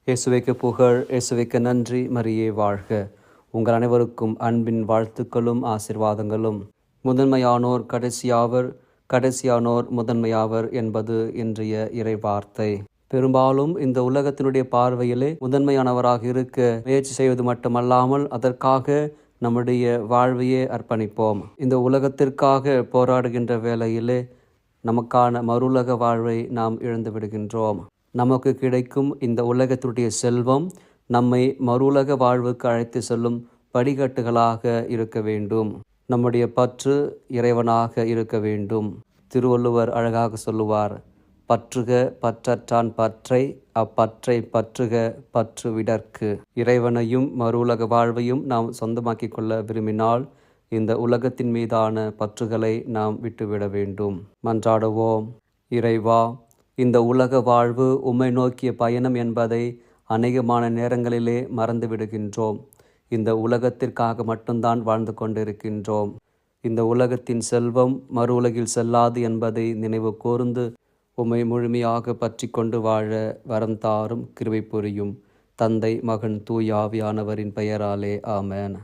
இயேசுவுக்கு புகழ், இயேசுவுக்கு நன்றி, மரியே வாழ்க. உங்கள் அனைவருக்கும் அன்பின் வாழ்த்துக்களும் ஆசீர்வாதங்களும். முதன்மையானோர் கடைசியாவர், கடைசியானோர் முதன்மையாவர் என்பது இன்றைய இறைவார்த்தை. பெரும்பாலும் இந்த உலகத்தினுடைய பார்வையிலே முதன்மையானவராக இருக்க முயற்சி செய்வது மட்டுமல்லாமல் அதற்காக நம்முடைய வாழ்வையே அர்ப்பணிப்போம். இந்த உலகத்திற்காக போராடுகின்ற வேளையிலே நமக்கான மறுவுலக வாழ்வை நாம் இழந்து விடுகின்றோம். நமக்கு கிடைக்கும் இந்த உலகத்துடைய செல்வம் நம்மை மறுவுலக வாழ்வுக்கு அழைத்து செல்லும் படிக்கட்டுகளாக இருக்க வேண்டும். நம்முடைய பற்று இறைவனாக இருக்க வேண்டும். திருவள்ளுவர் அழகாக சொல்லுவார், பற்றுக பற்றற்றான் பற்றை, அப்பற்றை பற்றுக பற்று விடற்கு. இறைவனையும் மறுவுலக வாழ்வையும் நாம் சொந்தமாக்கிக் கொள்ள விரும்பினால் இந்த உலகத்தின் மீதான பற்றுகளை நாம் விட்டுவிட வேண்டும். மன்றாடுவோம். இறைவா, இந்த உலக வாழ்வு உம்மை நோக்கிய பயணம் என்பதை அநேகமான நேரங்களிலே மறந்து விடுகின்றோம். இந்த உலகத்திற்காக மட்டும்தான் வாழ்ந்து கொண்டிருக்கின்றோம். இந்த உலகத்தின் செல்வம் மறு உலகில் செல்லாது என்பதை நினைவு கூர்ந்து உம்மை முழுமையாக பற்றி கொண்டு வாழ வரம் தாரும், கிருபை புரியும். தந்தை, மகன், தூய ஆவியானவரின் பெயராலே ஆமென்.